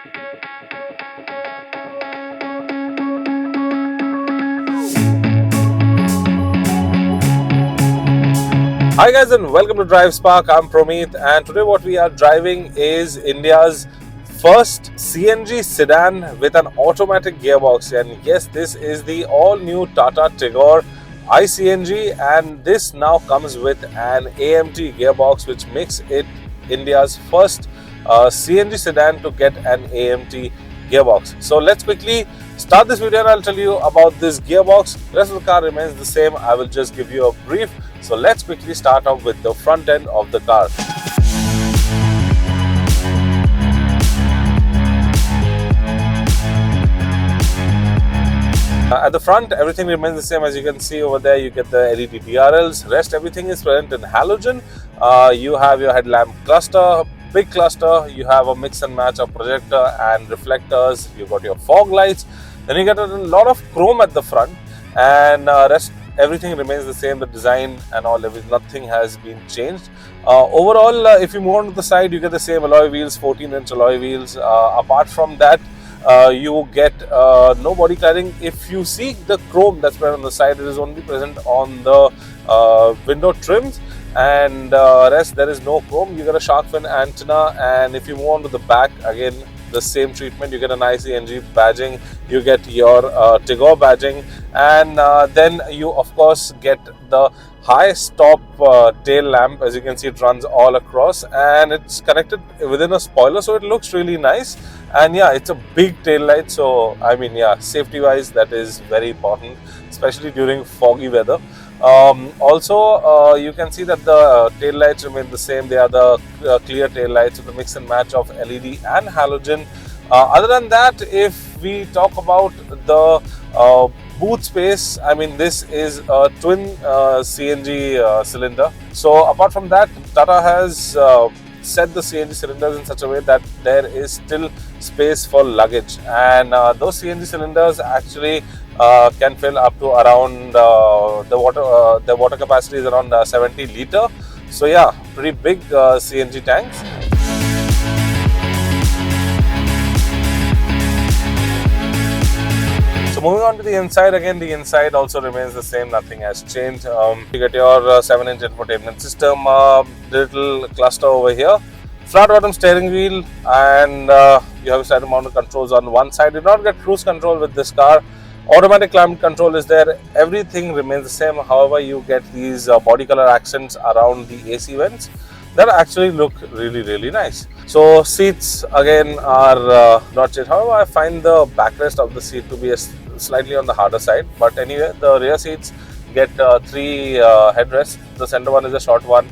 Hi guys and welcome to Drive Spark. I'm Promeet, and today what we are driving is India's first CNG sedan with an automatic gearbox. And yes, this is the all new Tata Tigor iCNG, and this now comes with an AMT gearbox, which makes it India's first CNG sedan to get an AMT gearbox. So let's quickly start this video and I'll tell you about this gearbox. The rest of the car remains the same. I will just give you a brief. So let's quickly start off with the front end of the car. At the front, everything remains the same. As you can see over there, you get the LED DRLs. Rest everything is present in halogen. You have your headlamp cluster, big cluster. You have a mix and match of projector and reflectors. You got your fog lights. Then you get a lot of chrome at the front, and rest everything remains the same. The design and all, nothing has been changed. Overall, if you move on to the side, you get the same alloy wheels, 14-inch alloy wheels. Apart from that, you get no body cladding. If you see the chrome that's present on the side, it is only present on the window trims, and rest there is no chrome. You get a shark fin antenna, and if you move on to the back, again the same treatment. You get an iCNG badging, you get your Tigor badging, and then you of course get the high stop tail lamp. As you can see, it runs all across and it's connected within a spoiler, so it looks really nice. And yeah, it's a big tail light, so I mean, yeah, safety wise that is very important, especially during foggy weather. Also, you can see that the tail lights remain the same. They are the clear tail lights with a mix and match of LED and halogen. Other than that, if we talk about the boot space, I mean, this is a twin CNG cylinder. So apart from that, Tata has set the CNG cylinders in such a way that there is still space for luggage, and those CNG cylinders actually can fill up to around the water capacity is around 70 liter. So yeah, pretty big CNG tanks. So moving on to the inside, again the inside also remains the same, nothing has changed. You get your 7-inch infotainment system, little cluster over here, flat bottom steering wheel, and you have side mounted controls on one side. You do not get cruise control with this car. Automatic climate control is there. Everything remains the same. However, you get these body color accents around the AC vents that actually look really nice. So seats again are not changed. However, I find the backrest of the seat to be slightly on the harder side. But anyway, the rear seats get 3 headrests. The center one is a short one.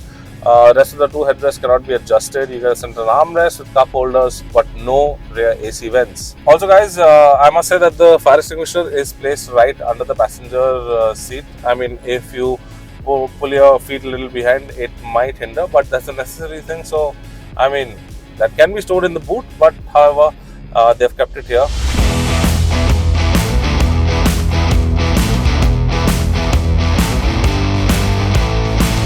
Rest of the 2 headrests cannot be adjusted. You get a central armrest with cup holders, but no rear AC vents. Also guys, I must say that the fire extinguisher is placed right under the passenger seat. I mean, if you pull your feet a little behind, it might hinder, but that's a necessary thing. So I mean, that can be stored in the boot, but however, they've kept it here.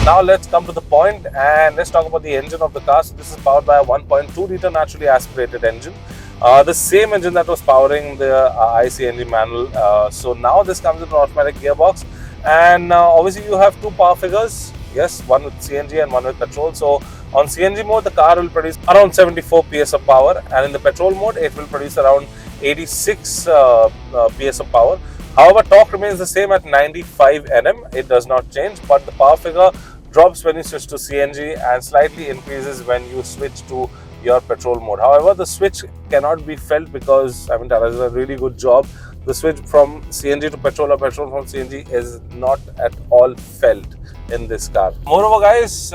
Now let's come to the point and let's talk about the engine of the car. So this is powered by a 1.2 liter naturally aspirated engine. The same engine that was powering the iCNG manual. So now this comes with an automatic gearbox, and obviously you have 2 power figures. Yes, one with CNG and one with petrol. So on CNG mode, the car will produce around 74 PS of power, and in the petrol mode, it will produce around 86 PS of power. However, torque remains the same at 95 Nm. It does not change, but the power figure drops when you switch to CNG and slightly increases when you switch to your petrol mode. However, the switch cannot be felt because, I mean, Tata does a really good job. The switch from CNG to petrol or petrol from CNG is not at all felt in this car. Moreover guys,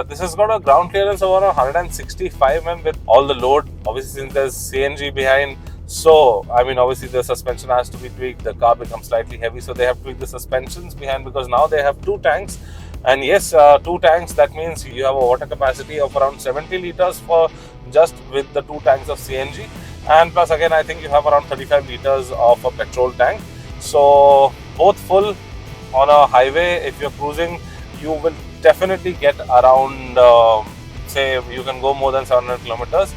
this has got a ground clearance of around 165 mm with all the load. Obviously, since there's CNG behind, so I mean, obviously the suspension has to be tweaked. The car becomes slightly heavy, so they have tweaked the suspensions behind, because now they have 2 tanks. And yes, 2 tanks, that means you have a water capacity of around 70 liters for just with the 2 tanks of CNG. And plus again, I think you have around 35 liters of a petrol tank. So both full on a highway, if you're cruising, you will definitely get around, say you can go more than 700 kilometers.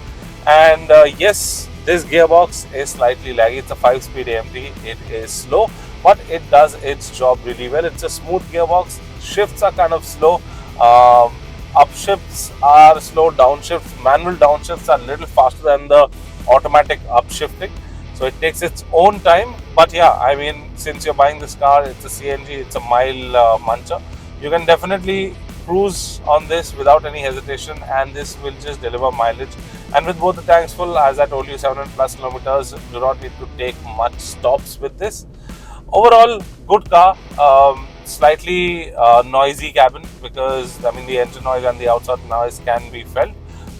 And yes, This gearbox is slightly laggy. It's a 5-speed AMT. It is slow, but it does its job really well. It's a smooth gearbox. Shifts are kind of slow. Upshifts are slow. Downshifts, manual downshifts are a little faster than the automatic upshifting. So it takes its own time. But yeah, I mean, since you're buying this car, it's a CNG, it's a mile muncher. You can definitely cruise on this without any hesitation, and this will just deliver mileage. And with both the tanks full, as I told you, 700 plus kilometers, do not need to take much stops with this. Overall, good car. Slightly noisy cabin, because I mean the engine noise and the outside noise can be felt.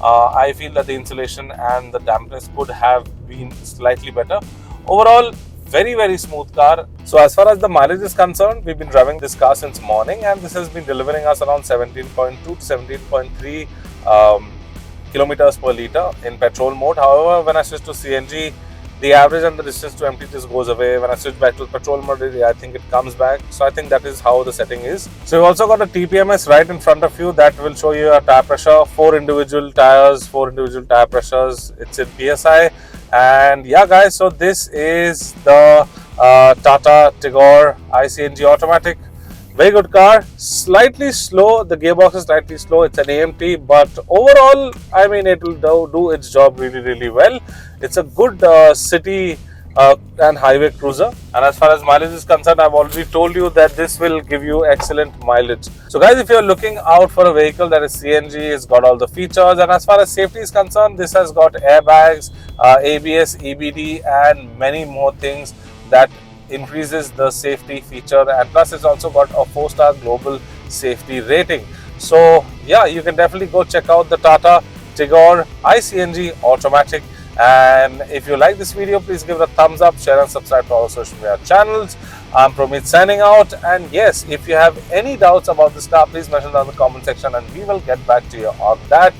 I feel that the insulation and the dampness could have been slightly better. Overall, very smooth car. So as far as the mileage is concerned, we've been driving this car since morning, and this has been delivering us around 17.2 to 17.3 kilometers per liter in petrol mode. However, when I switch to CNG, the average and the distance to empty just goes away. When I switch back to petrol mode, I think it comes back. So I think that is how the setting is. So you've also got a TPMS right in front of you that will show you your tire pressure. 4 individual tires, 4 individual tire pressures. It's in PSI. And yeah guys, so this is the Tata Tigor iCNG automatic. Very good car, slightly slow, the gearbox is slightly slow, it's an AMT, but overall, I mean, it will do its job really well. It's a good city and highway cruiser. And as far as mileage is concerned, I've already told you that this will give you excellent mileage. So guys, if you're looking out for a vehicle that is CNG, it's got all the features, and as far as safety is concerned, this has got airbags, ABS, EBD, and many more things that increases the safety feature, and plus it's also got a 4-star global safety rating. So yeah, you can definitely go check out the Tata Tigor iCNG automatic. And if you like this video, please give it a thumbs up, share and subscribe to our social media channels. I'm Promeet signing out, and yes, if you have any doubts about this car, please mention down in the comment section and we will get back to you on that.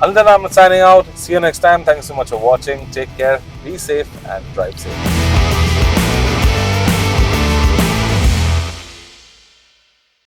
Until then, I'm signing out. See you next time. Thanks so much for watching. Take care, be safe and drive safe.